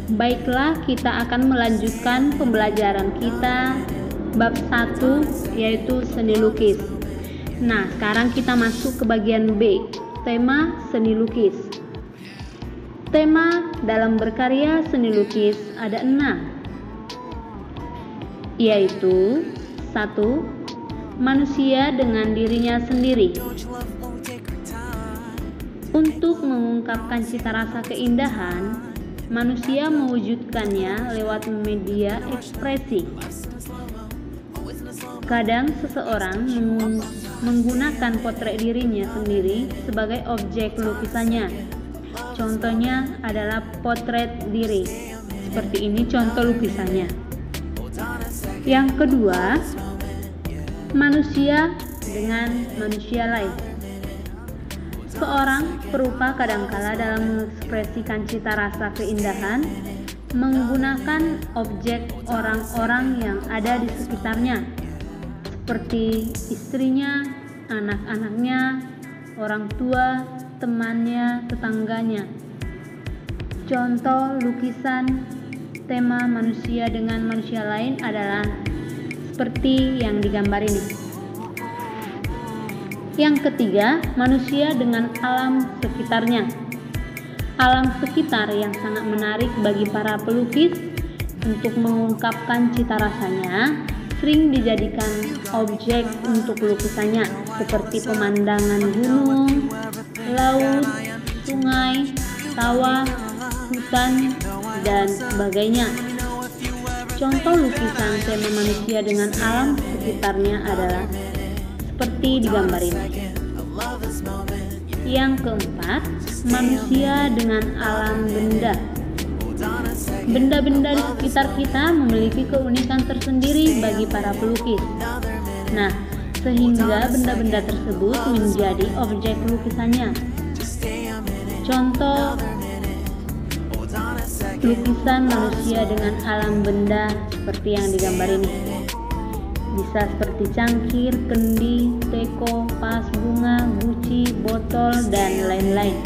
Baiklah, kita akan melanjutkan pembelajaran kita bab 1, yaitu seni lukis. Nah, sekarang kita masuk ke bagian B, tema seni lukis. Tema dalam berkarya seni lukis ada 6, yaitu 1. Manusia dengan dirinya sendiri. Untuk mengungkapkan cita rasa keindahan, manusia mewujudkannya lewat media ekspresi. Kadang seseorang menggunakan potret dirinya sendiri sebagai objek lukisannya. Contohnya adalah potret diri. Seperti ini contoh lukisannya. Yang kedua, manusia dengan manusia lain. Seorang perupa kadangkala dalam mengekspresikan cita rasa keindahan menggunakan objek orang-orang yang ada di sekitarnya, seperti istrinya, anak-anaknya, orang tua, temannya, tetangganya. Contoh lukisan tema manusia dengan manusia lain adalah seperti yang digambar ini. Yang ketiga, manusia dengan alam sekitarnya. Alam sekitar yang sangat menarik bagi para pelukis untuk mengungkapkan cita rasanya sering dijadikan objek untuk lukisannya, seperti pemandangan gunung, laut, sungai, sawah, hutan, dan sebagainya. Contoh lukisan tema manusia dengan alam sekitarnya adalah seperti digambar ini. Yang keempat, manusia dengan alam benda. Benda-benda di sekitar kita memiliki keunikan tersendiri bagi para pelukis. Nah, sehingga benda-benda tersebut menjadi objek lukisannya. Contoh lukisan manusia dengan alam benda seperti yang digambar ini. Bisa seperti cangkir, kendi, teko, vas bunga, guci, botol, dan lain-lain.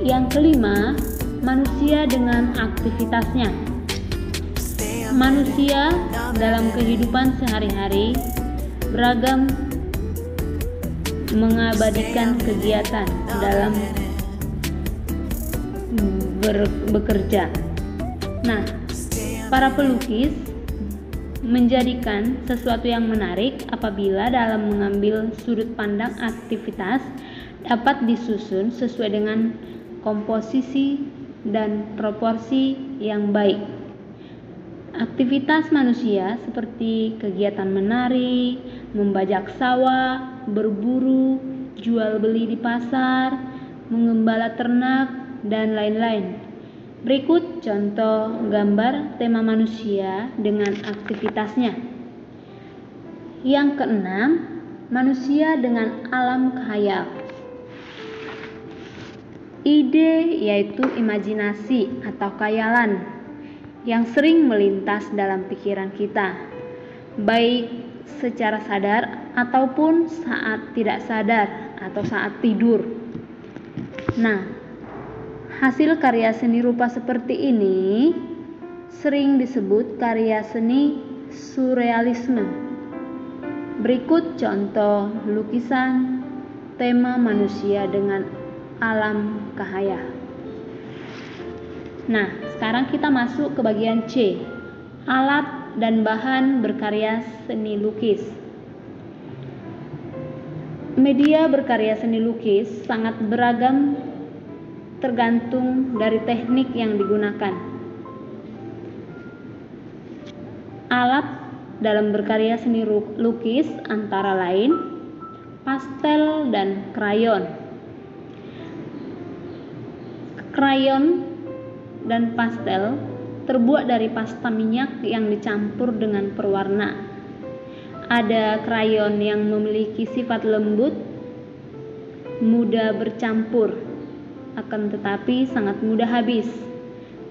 Yang kelima, manusia dengan aktivitasnya. Manusia dalam kehidupan sehari-hari beragam mengabadikan kegiatan dalam bekerja. Nah, para pelukis menjadikan sesuatu yang menarik apabila dalam mengambil sudut pandang aktivitas dapat disusun sesuai dengan komposisi dan proporsi yang baik. Aktivitas manusia seperti kegiatan menari, membajak sawah, berburu, jual beli di pasar, mengembala ternak, dan lain-lain. Berikut contoh gambar tema manusia dengan aktivitasnya. Yang keenam, manusia dengan alam khayal. Ide yaitu imajinasi atau khayalan yang sering melintas dalam pikiran kita, baik secara sadar ataupun saat tidak sadar atau saat tidur. Nah, hasil karya seni rupa seperti ini sering disebut karya seni surrealisme. Berikut contoh lukisan tema manusia dengan alam khayal. Nah, sekarang kita masuk ke bagian C, alat dan bahan berkarya seni lukis. Media berkarya seni lukis sangat beragam tergantung dari teknik yang digunakan. Alat dalam berkarya seni lukis antara lain pastel dan krayon. Krayon dan pastel terbuat dari pasta minyak yang dicampur dengan perwarna. Ada krayon yang memiliki sifat lembut, mudah bercampur, akan tetapi sangat mudah habis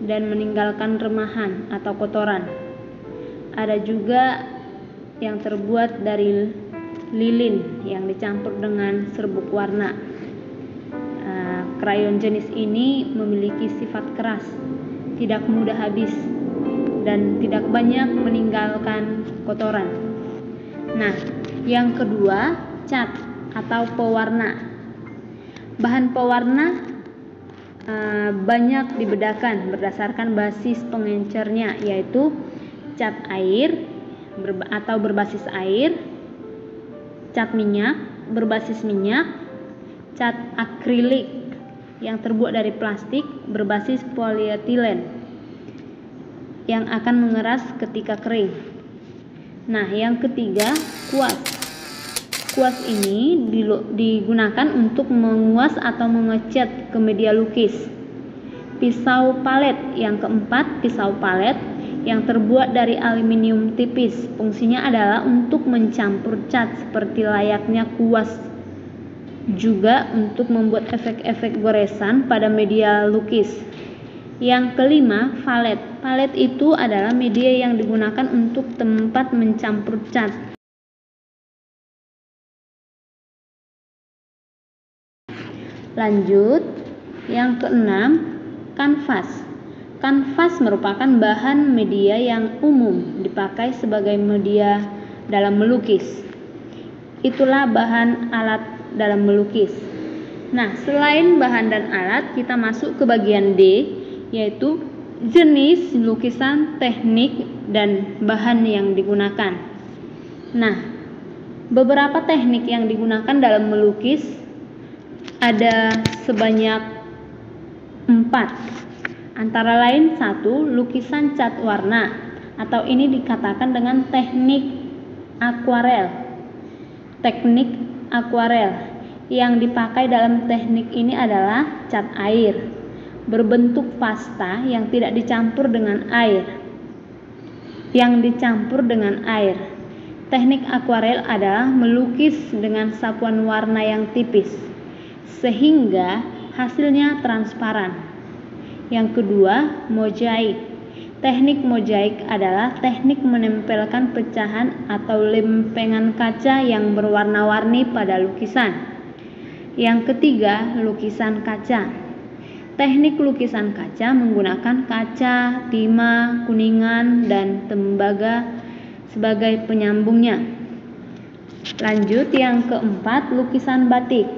dan meninggalkan remahan atau kotoran. Ada juga yang terbuat dari lilin yang dicampur dengan serbuk warna. Krayon jenis ini memiliki sifat keras tidak mudah habis dan tidak banyak meninggalkan kotoran. Nah, yang kedua, cat atau pewarna. Bahan pewarna banyak dibedakan berdasarkan basis pengencernya, yaitu cat air atau berbasis air, cat minyak berbasis minyak, cat akrilik yang terbuat dari plastik berbasis polietilen yang akan mengeras ketika kering. Nah, yang ketiga, kuas. Kuas ini digunakan untuk menguas atau mengecat ke media lukis. Pisau palet. Yang keempat, pisau palet yang terbuat dari aluminium tipis. Fungsinya adalah untuk mencampur cat seperti layaknya kuas. Juga untuk membuat efek-efek goresan pada media lukis. Yang kelima, valet. Valet itu adalah media yang digunakan untuk tempat mencampur cat. Lanjut, yang keenam, kanvas. Kanvas merupakan bahan media yang umum dipakai sebagai media dalam melukis. Itulah bahan alat dalam melukis. Nah, selain bahan dan alat, kita masuk ke bagian D, yaitu jenis lukisan, teknik, dan bahan yang digunakan. Nah, beberapa teknik yang digunakan dalam melukis ada sebanyak 4. Antara lain 1, lukisan cat warna, atau ini dikatakan dengan teknik akuarel. Teknik akuarel yang dipakai dalam teknik ini adalah cat air berbentuk pasta yang tidak dicampur dengan air. Teknik akuarel adalah melukis dengan sapuan warna yang tipis sehingga hasilnya transparan. Yang kedua, mozaik. Teknik mozaik adalah teknik menempelkan pecahan atau lempengan kaca yang berwarna-warni pada lukisan. Yang ketiga, lukisan kaca. Teknik lukisan kaca menggunakan kaca, timah, kuningan, dan tembaga sebagai penyambungnya. Lanjut, yang keempat, lukisan batik.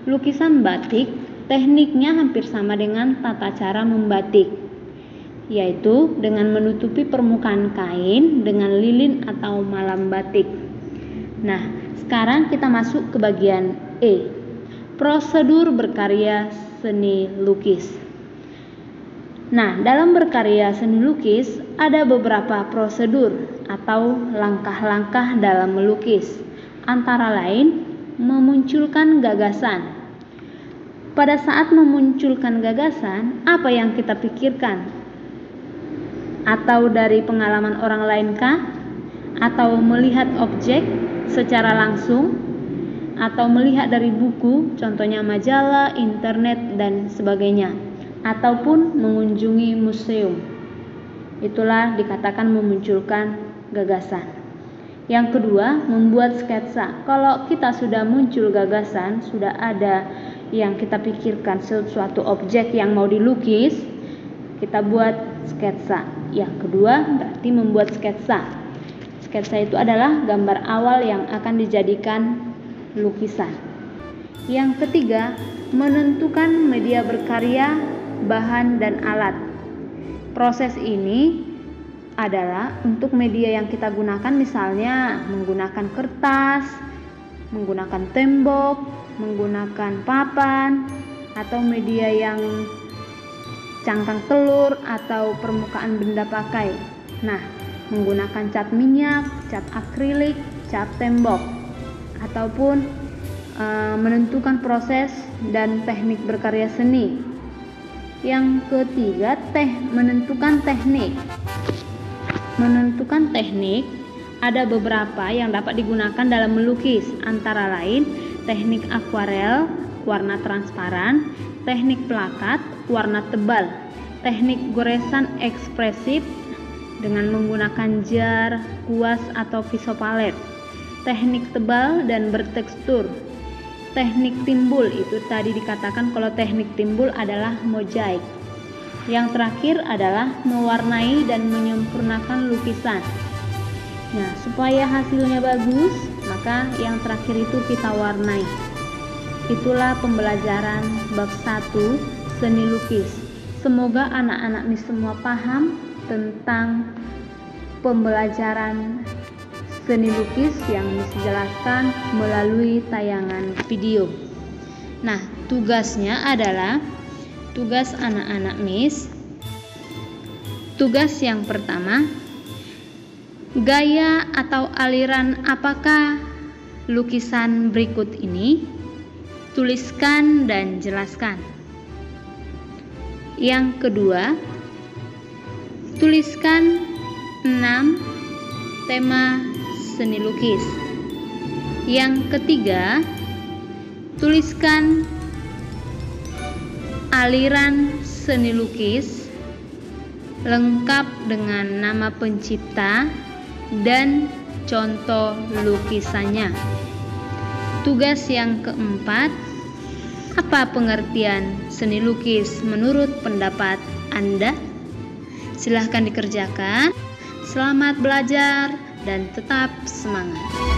Lukisan batik tekniknya hampir sama dengan tata cara membatik, yaitu dengan menutupi permukaan kain dengan lilin atau malam batik. Nah, sekarang kita masuk ke bagian E, prosedur berkarya seni lukis. Nah, dalam berkarya seni lukis ada beberapa prosedur atau langkah-langkah dalam melukis, antara lain memunculkan gagasan. Pada saat memunculkan gagasan, apa yang kita pikirkan? Atau dari pengalaman orang lain kah? Atau melihat objek secara langsung? Atau melihat dari buku, contohnya majalah, internet, dan sebagainya? Ataupun mengunjungi museum? Itulah dikatakan memunculkan gagasan. Yang kedua, membuat sketsa. Kalau kita sudah muncul gagasan, sudah ada yang kita pikirkan sesuatu objek yang mau dilukis, kita buat sketsa. Yang kedua berarti membuat sketsa. Sketsa itu adalah gambar awal yang akan dijadikan lukisan. Yang ketiga, menentukan media berkarya, bahan, dan alat. Proses ini adalah untuk media yang kita gunakan, misalnya menggunakan kertas, menggunakan tembok, menggunakan papan, atau media yang cangkang telur atau permukaan benda pakai. Nah, menggunakan cat minyak, cat akrilik, cat tembok, ataupun menentukan proses dan teknik berkarya seni. Yang ketiga, menentukan teknik. Menentukan teknik ada beberapa yang dapat digunakan dalam melukis, antara lain teknik akuarel, warna transparan, teknik plakat, warna tebal, teknik goresan ekspresif dengan menggunakan jar, kuas, atau pisau palet, teknik tebal dan bertekstur, teknik timbul. Itu tadi dikatakan kalau teknik timbul adalah mozaik. Yang terakhir adalah mewarnai dan menyempurnakan lukisan. Nah, supaya hasilnya bagus, maka yang terakhir itu kita warnai. Itulah pembelajaran bab 1 seni lukis. Semoga anak-anak nih semua paham tentang pembelajaran seni lukis yang Miss jelaskan melalui tayangan video. Nah, tugasnya adalah tugas anak-anak Miss. Tugas yang pertama, gaya atau aliran apakah lukisan berikut ini? Tuliskan dan jelaskan. Yang kedua, tuliskan 6 tema seni lukis. Yang ketiga, tuliskan aliran seni lukis lengkap dengan nama pencipta dan contoh lukisannya. Tugas yang keempat, apa pengertian seni lukis menurut pendapat Anda? Silahkan dikerjakan. Selamat belajar dan tetap semangat.